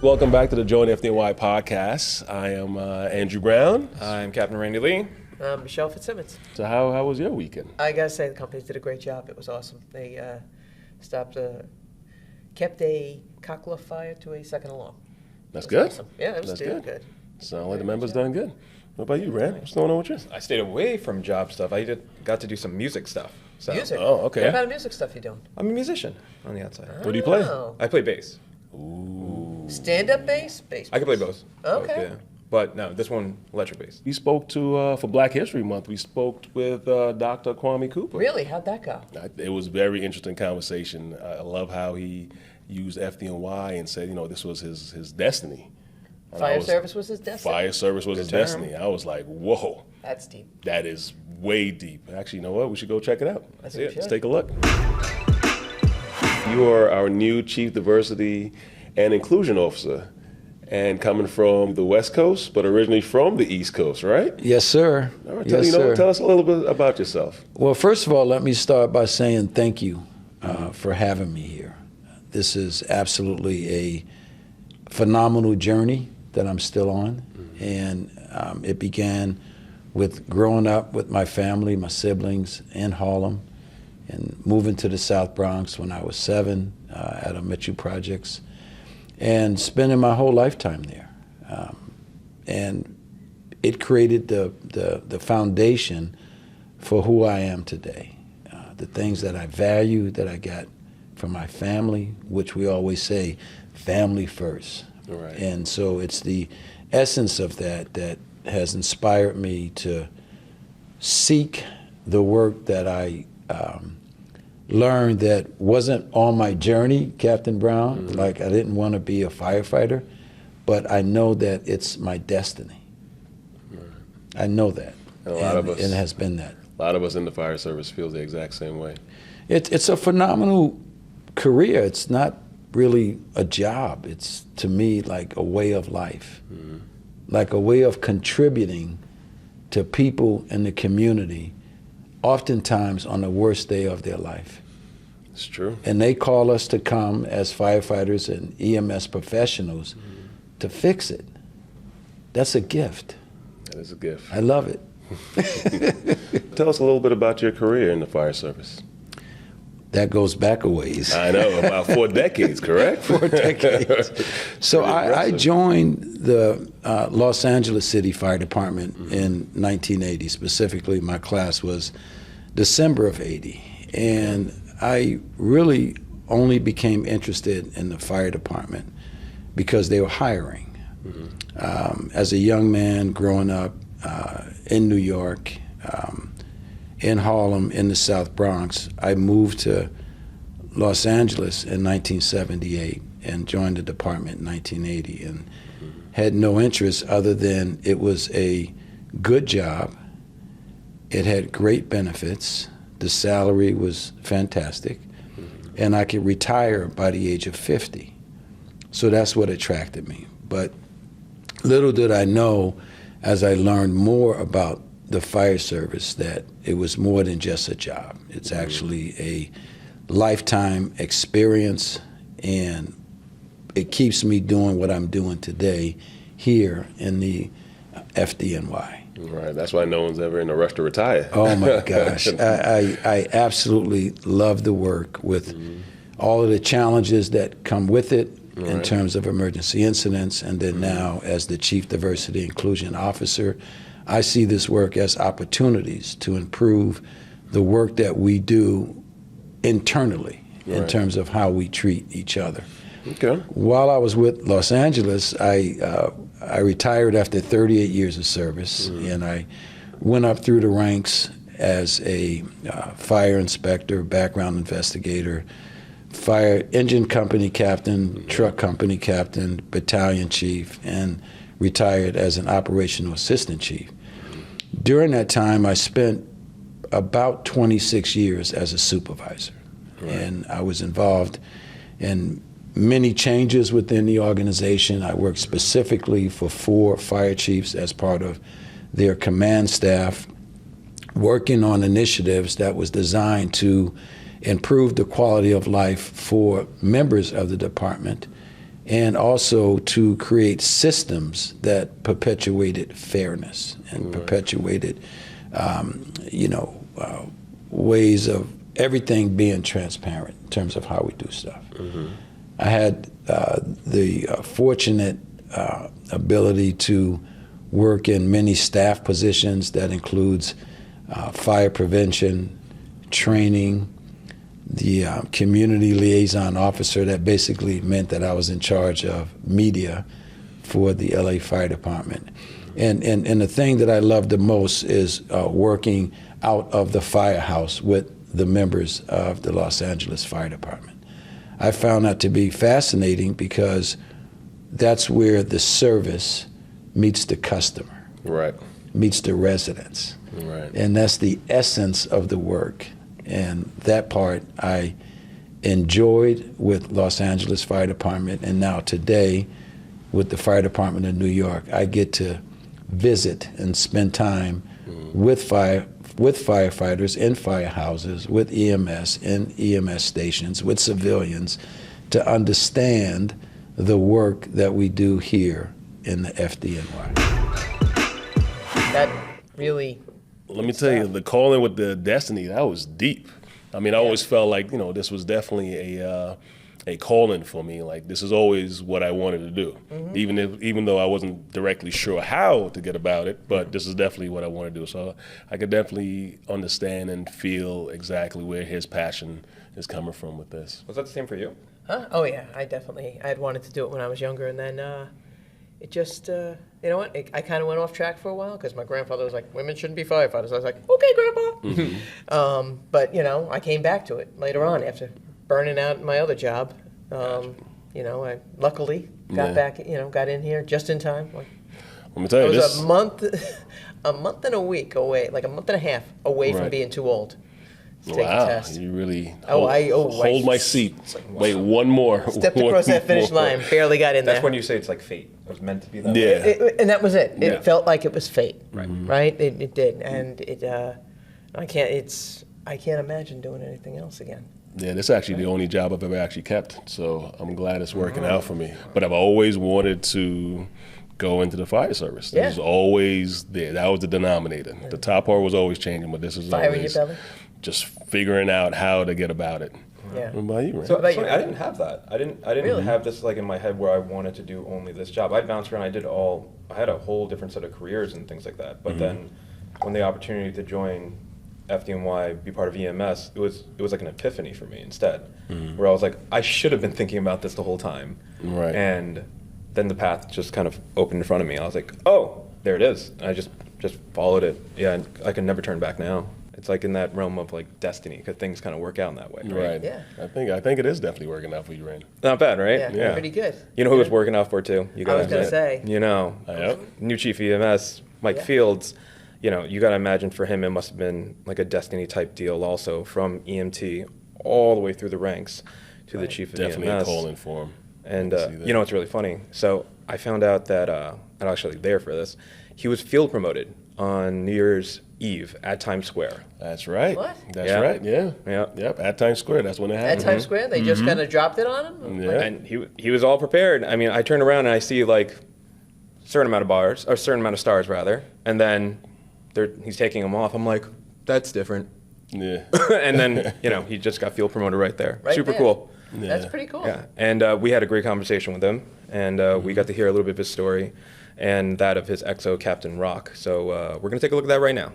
Welcome back to the Join FDNY Podcast. I am Andrew Brown. I'm Captain Randy Lee. Michelle Fitzsimmons. So how was your weekend? I gotta say the company did a great job. It was awesome. They kept a cockle of fire to a second alarm. That's good. Awesome. Yeah, it was good. Sound like the members done good. What about you, Rand? What's going on with you? I stayed away from job stuff. I got to do some music stuff. So. Music? Oh, okay. What kind of music stuff you doing? I'm a musician on the outside. What do you play? Oh. I play bass. Ooh. Stand-up bass? Bass. I can play both. Okay. Both, yeah. But no, this one, electric bass. We spoke to, for Black History Month, we spoke with Dr. Kwame Cooper. Really? How'd that go? It was a very interesting conversation. I love how he used FDNY and said, this was his destiny. And Fire service was his destiny? Fire service was his term. destiny. I was like, whoa. That's deep. That is way deep. Actually, you know what? We should go check it out. I think we Let's should. take a look. You are our new Chief Diversity and Inclusion Officer, and coming from the West Coast, but originally from the East Coast, right? Yes, sir. All right, Yes, sir. Tell us a little bit about yourself. Well, first of all, let me start by saying thank you for having me here. This is absolutely a phenomenal journey that I'm still on, and it began with growing up with my family, my siblings in Harlem, and moving to the South Bronx when I was 7 at a Mitchell Projects, and spending my whole lifetime there. And it created the foundation for who I am today. The things that I value, that I got from my family, which we always say, family first. Right. And so it's the essence of that has inspired me to seek the work that I learned that wasn't on my journey, Captain Brown. Mm-hmm. Like, I didn't want to be a firefighter, but I know that it's my destiny. Right. I know that. And a lot of us- and it has been that. A lot of us in the fire service feel the exact same way. It's a phenomenal career. It's not really a job. It's, to me, like a way of life, like a way of contributing to people in the community, oftentimes on the worst day of their life. It's true. And they call us to come as firefighters and EMS professionals to fix it. That's a gift. That is a gift. I love it. Tell us a little bit about your career in the fire service. That goes back a ways. I know, about 4 decades, correct? 4 decades. So I impressive. joined the Los Angeles City Fire Department in 1980. Specifically, my class was December of 80. And I really only became interested in the fire department because they were hiring. As a young man growing up in New York, in Harlem, in the South Bronx, I moved to Los Angeles in 1978 and joined the department in 1980, and had no interest other than it was a good job. It had great benefits. The salary was fantastic, and I could retire by the age of 50. So that's what attracted me. But little did I know, as I learned more about the fire service, that it was more than just a job. It's actually a lifetime experience, and it keeps me doing what I'm doing today here in the FDNY. Right, that's why no one's ever in a rush to retire. Oh my gosh, I absolutely love the work with all of the challenges that come with it in terms of emergency incidents, and then now as the Chief Diversity Inclusion Officer, I see this work as opportunities to improve the work that we do internally in terms of how we treat each other. Okay. While I was with Los Angeles, I retired after 38 years of service, and I went up through the ranks as a fire inspector, background investigator, fire engine company captain, truck company captain, battalion chief, and retired as an operational assistant chief. During that time, I spent about 26 years as a supervisor, and I was involved in many changes within the organization. I worked specifically for 4 fire chiefs as part of their command staff, working on initiatives that was designed to improve the quality of life for members of the department and also to create systems that perpetuated fairness and perpetuated, ways of everything being transparent in terms of how we do stuff. I had the fortunate ability to work in many staff positions that includes fire prevention, training, the community liaison officer. That basically meant that I was in charge of media for the LA Fire Department. And the thing that I loved the most is working out of the firehouse with the members of the Los Angeles Fire Department. I found that to be fascinating because that's where the service meets the customer, Right. meets the residents. Right. And that's the essence of the work. And that part I enjoyed with Los Angeles Fire Department, and now today with the Fire Department of New York, I get to visit and spend time with firefighters in firehouses, with EMS in EMS stations, with civilians, to understand the work that we do here in the FDNY. That really. Let me tell you, the calling with the destiny, that was deep. I mean, I always felt like, this was definitely a calling for me. Like, this is always what I wanted to do, even though I wasn't directly sure how to get about it, but this is definitely what I want to do. So I could definitely understand and feel exactly where his passion is coming from with this. Was that the same for you? Huh? Oh yeah, I had wanted to do it when I was younger, and then it just, you know what? I kind of went off track for a while because my grandfather was like, "Women shouldn't be firefighters." I was like, "Okay, Grandpa." But I came back to it later on after burning out my other job. I luckily got back, got in here just in time. Let me tell you, I was this a month and a week away, like a month and a half away from being too old to take the test. You really hold my seat. Wait, one more. Stepped across that finish line, barely got in there. That's when you say it's like fate. It was meant to be that way. Yeah. And that was it. Yeah. It felt like it was fate. Right. Right? It did. And I can't imagine doing anything else again. Yeah, this is actually the only job I've ever actually kept, so I'm glad it's working out for me. But I've always wanted to go into the fire service. This was always there. That was the denominator. The top part was always changing, but this is Fire in always your belly? just figuring out how to get about it. Yeah. What about you, Ray? So about it's funny, you? I didn't have that. I didn't Really? have this like in my head where I wanted to do only this job. I bounced around. I had a whole different set of careers and things like that. But then when the opportunity to join FDNY, be part of EMS, it was like an epiphany for me instead, where I was like, I should have been thinking about this the whole time. Right. And then the path just kind of opened in front of me. I was like, oh, there it is. And I just followed it. Yeah, and I can never turn back now. It's like in that realm of like destiny, because things kind of work out in that way. Right. Yeah. I think it is definitely working out for you, Rain. Not bad, right? Yeah, pretty good. You know who was working out for too? You I was gotta gonna admit. say. Yep. New chief EMS, Mike Yeah. Fields. You got to imagine for him it must have been like a destiny type deal also, from EMT all the way through the ranks to the chief of Definitely EMS. a calling for him. And I can see that. it's really funny. So I found out that, I'm actually there for this, he was field promoted on New Year's Eve at Times Square. That's right. What? That's Yeah. right. Yeah. Yeah. Yep. At Times Square. That's when it At happened. Times Square, they just kind of dropped it on him? Yeah. And he was all prepared. I mean, I turned around and I see like certain amount of stars rather, and then he's taking them off. I'm like, that's different. Yeah. And then, he just got field promoted right there. Right Super there. cool. That's pretty cool. Yeah. And we had a great conversation with him, and we got to hear a little bit of his story and that of his XO, Captain Rock. So we're going to take a look at that right now.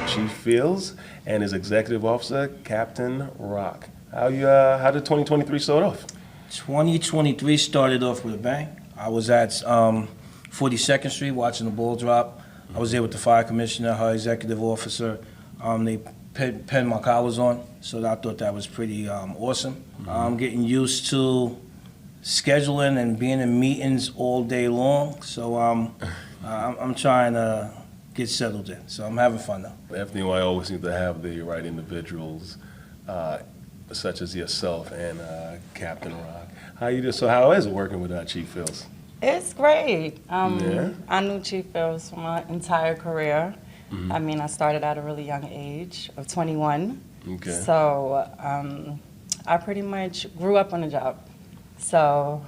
Chief Fields and his executive officer, Captain Rock. How did 2023 start off? 2023 started off with a bang. I was at 42nd Street watching the ball drop. I was there with the fire commissioner, her executive officer. They pinned my collars on, so I thought that was pretty awesome. I'm getting used to scheduling and being in meetings all day long, so I'm trying to get settled in. So I'm having fun now. The FDNY always seems to have the right individuals, such as yourself and Captain Rock. How is it working with Chief Fields? It's great. Yeah. I knew Chief Fields for my entire career. I mean, I started at a really young age of 21. Okay. So I pretty much grew up on the job. So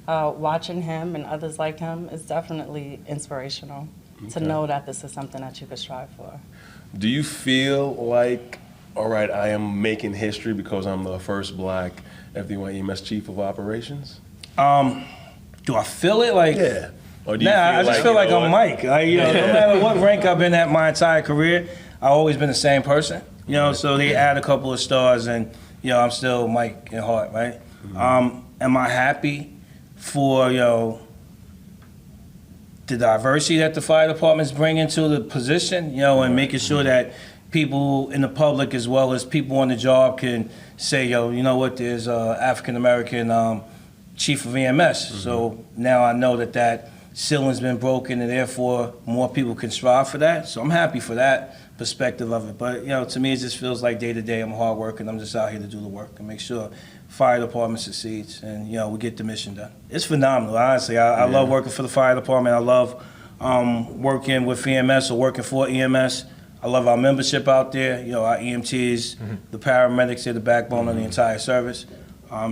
watching him and others like him is definitely inspirational to know that this is something that you could strive for. Do you feel like, all right, I am making history because I'm the first black FDNY EMS chief of operations? Do I feel it? Like, Yeah. Or do you I just feel like you know I'm what? Mike. Like, no matter what rank I've been at my entire career, I've always been the same person. So they add a couple of stars, and I'm still Mike in heart, right? Am I happy for the diversity that the fire department's bringing to the position, and making sure that people in the public as well as people on the job can say, you know what, there's a African American chief of EMS. So now I know that ceiling's been broken, and therefore more people can strive for that. So I'm happy for that perspective of it. But to me, it just feels like day to day I'm hard working. I'm just out here to do the work and make sure fire department succeeds, and we get the mission done. It's phenomenal, honestly. I love working for the fire department. I love working with EMS or working for EMS. I love our membership out there. Our EMTs, the paramedics, they're the backbone of the entire service.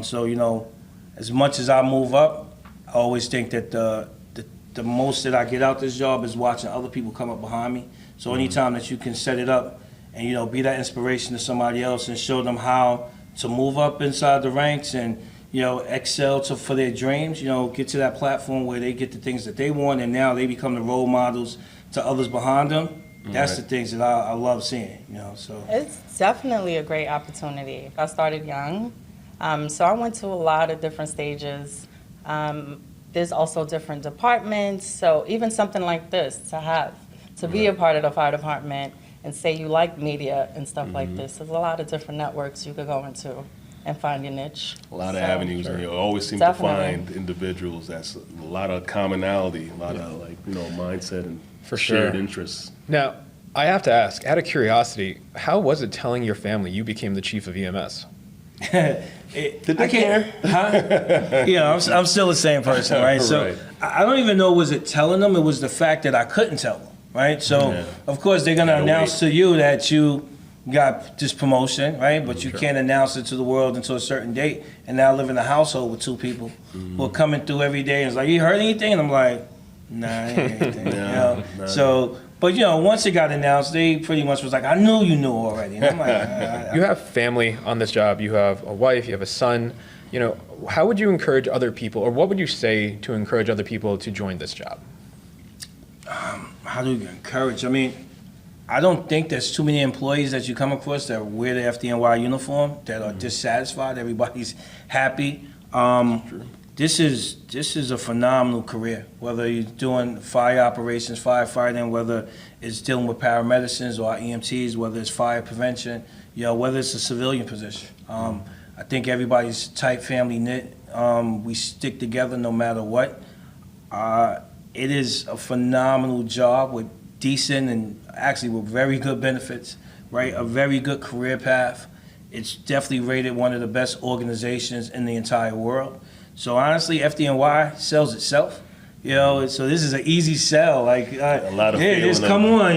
So as much as I move up, I always think that the most that I get out this job is watching other people come up behind me. So anytime that you can set it up and be that inspiration to somebody else and show them how to move up inside the ranks and excel for their dreams, get to that platform where they get the things that they want, and now they become the role models to others behind them. That's the things that I love seeing. So It's definitely a great opportunity. I started young, so I went to a lot of different stages. There's also different departments, so even something like this, to be a part of the fire department and say you like media and stuff like this, there's a lot of different networks you could go into and find your niche. A lot of avenues, and you always seem Definitely. to find individuals that's a lot of commonality, a lot of mindset and For shared sure. interests. Now, I have to ask, out of curiosity, how was it telling your family you became the chief of EMS? Did they care? Huh? I'm still the same person, right? So Right. I don't even know, was it telling them? It was the fact that I couldn't tell them, right? So of course they're gonna Gotta announce wait. to you that you got this promotion, right? But you can't announce it to the world until a certain date. And now I live in a household with two people who are coming through every day and it's like, you heard anything? And I'm like, nah, I ain't heard anything. No. So, but once it got announced, they pretty much was like, I knew you knew already. And I'm like, You have family on this job. You have a wife. You have a son. How would you encourage other people, or what would you say to encourage other people to join this job? how do you encourage? I mean, I don't think there's too many employees that you come across that wear the FDNY uniform that are dissatisfied. Everybody's happy. This is a phenomenal career. Whether you're doing fire operations, firefighting, whether it's dealing with paramedicines or EMTs, whether it's fire prevention, whether it's a civilian position. I think everybody's tight, family knit. We stick together no matter what. It is a phenomenal job with decent and actually with very good benefits, right? A very good career path. It's definitely rated one of the best organizations in the entire world. So honestly, FDNY sells itself. So this is an easy sell. Like, A lot of feeling just come on,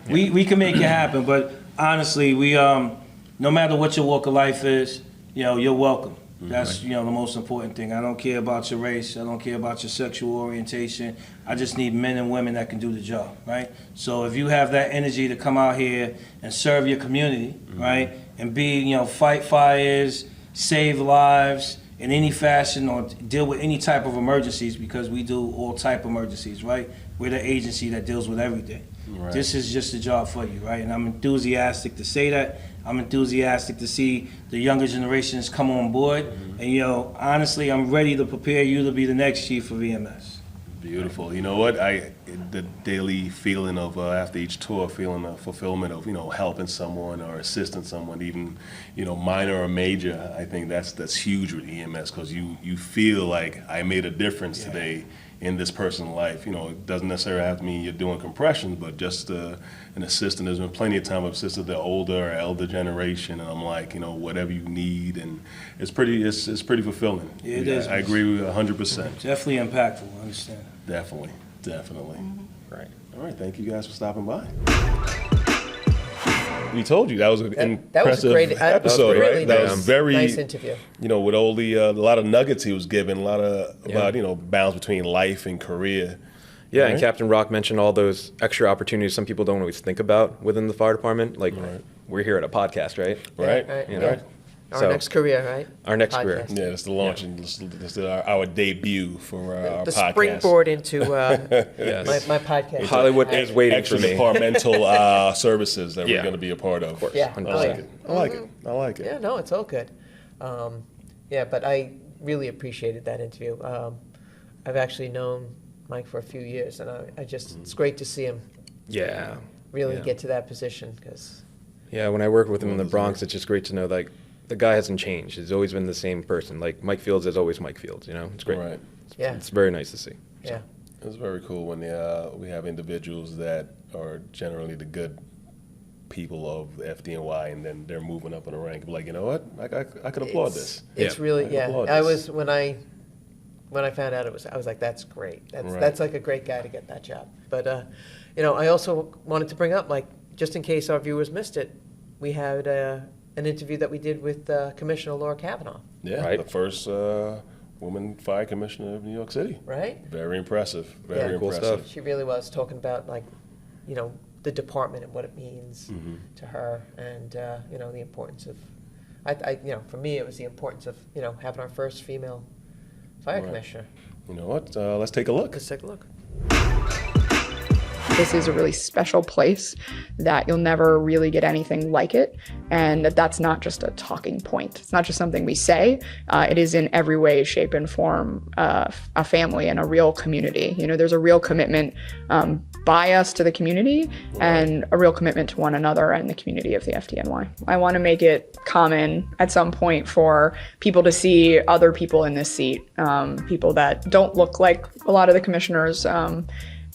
we can make it happen. But honestly, we no matter what your walk of life is, you're welcome. That's the most important thing. I don't care about your race. I don't care about your sexual orientation. I just need men and women that can do the job, right? So if you have that energy to come out here and serve your community, right, and be, fight fires, save lives in any fashion, or deal with any type of emergencies, because we do all type of emergencies, right? We're the agency that deals with everything. Right. This is just a job for you, right? And I'm enthusiastic to say that. I'm enthusiastic to see the younger generations come on board. And, honestly, I'm ready to prepare you to be the next chief of EMS. Beautiful. You know what? The daily feeling of after each tour, feeling of fulfillment of helping someone or assisting someone, even minor or major. I think that's huge with EMS, because you feel like I made a difference today in this person's life. It doesn't necessarily have to mean you're doing compressions, but just an assistant. There's been plenty of time I've assisted the older or elder generation, and I'm like, whatever you need, and it's pretty fulfilling. Yeah, it is. I agree with you 100%. Definitely impactful, I understand. Definitely. Right. All right. Thank you guys for stopping by. we told you that was an That was a impressive great episode, really right? That was nice, very nice interview. You know, with all the a lot of nuggets he was giving, a lot of about balance between life and career. Yeah, Right. and Captain Rock mentioned all those extra opportunities some people don't always think about within the fire department. Like, we're here at a podcast, right? Right. Right. You know? Yeah. Our So- next career, right? Our next career. Podcast. Yeah, it's the launch and this is our debut for our The podcast. springboard into Yes. my podcast. Hollywood is waiting Extra for me. departmental services that Yeah. we're going to be a part of. Of course. Yeah. I 100%. like it. I like it. I like it. Yeah, no, it's all good. But I really appreciated that interview. I've actually known Mike for a few years, and it's great to see him Yeah. really Yeah. get to that position because Yeah, when I work with him in the Bronx, it's just great to know, like, the guy hasn't changed. He's always been the same person. Like, Mike Fields is always Mike Fields, you know? It's great. Right. Yeah. It's very nice to see. yeah, It's very cool when we have individuals that are generally the good people of the FDNY, and then they're moving up in the rank. Like, you know what? I could applaud this. It's Yeah. really I applaud I this. was when I found out I was like, that's great. Right. That's like a great guy to get that job. But I also wanted to bring up, like, just in case our viewers missed it, we had an interview that we did with Commissioner Laura Kavanagh. Yeah, Right. the first woman fire commissioner of New York City. Right? Very impressive. Very Yeah. Cool impressive. stuff. She really was talking about, like, the department and what it means Mm-hmm. to her, and the importance of, for me it was the importance of having our first female fire Right. commissioner. You know what? Let's take a look. Let's take a look. This is a really special place that you'll never really get anything like it. And that's not just a talking point. It's not just something we say. It is in every way, shape, and form a family and a real community. There's a real commitment by us to the community and a real commitment to one another and the community of the FDNY. I want to make it common at some point for people to see other people in this seat, people that don't look like a lot of the commissioners.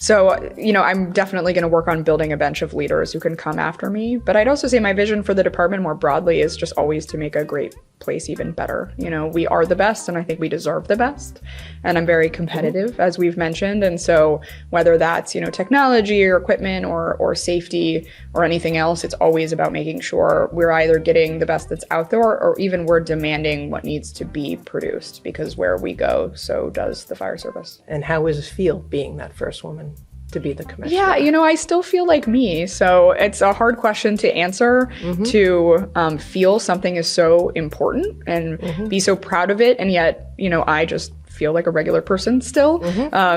So, I'm definitely going to work on building a bench of leaders who can come after me. But I'd also say my vision for the department more broadly is just always to make a great place even better. We are the best, and I think we deserve the best. And I'm very competitive, as we've mentioned. And so whether that's, technology or equipment or safety or anything else, it's always about making sure we're either getting the best that's out there or even we're demanding what needs to be produced, because where we go, so does the fire service. And how does it feel being that first woman to be the commissioner? Yeah, I still feel like me. So it's a hard question to answer, to feel something is so important and be so proud of it. And yet, I just feel like a regular person still.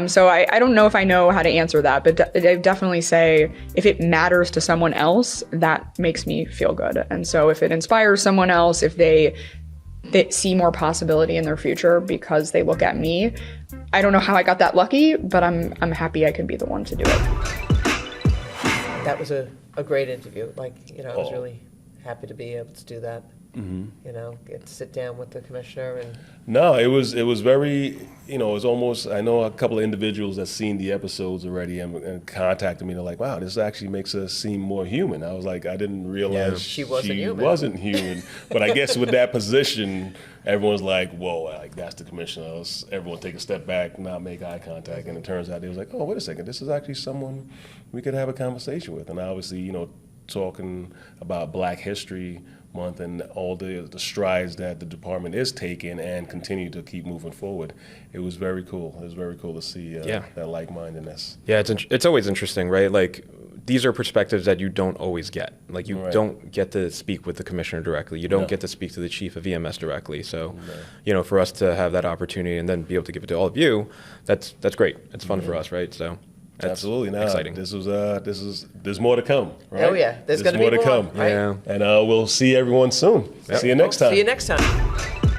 So I don't know if I know how to answer that, but I definitely say if it matters to someone else, that makes me feel good. And so if it inspires someone else, if they see more possibility in their future because they look at me, I don't know how I got that lucky, but I'm happy I could be the one to do it. That was a great interview. Like, I was really happy to be able to do that. Get to sit down with the commissioner and. No, it was very, it's almost, I know a couple of individuals that seen the episodes already and contacted me. They're like, wow, this actually makes us seem more human. I was like, I didn't realize She wasn't human. But I guess with that position, everyone's like, whoa, like that's the commissioner. Everyone take a step back, not make eye contact. And it turns out they was like, oh, wait a second, this is actually someone we could have a conversation with. And obviously, talking about Black History Month and all the strides that the department is taking and continue to keep moving forward. It was very cool. It was very cool to see that like-mindedness. Yeah, it's always interesting, right? Like, these are perspectives that you don't always get. Like, you don't get to speak with the commissioner directly. You don't get to speak to the chief of EMS directly. So, for us to have that opportunity and then be able to give it to all of you, that's great. It's fun for us, right? So. That's Absolutely, now exciting. There's more to come, right? Oh yeah, there's going to be more, to come, right? Yeah. And we'll see everyone soon. Yep. See you next time. See you next time.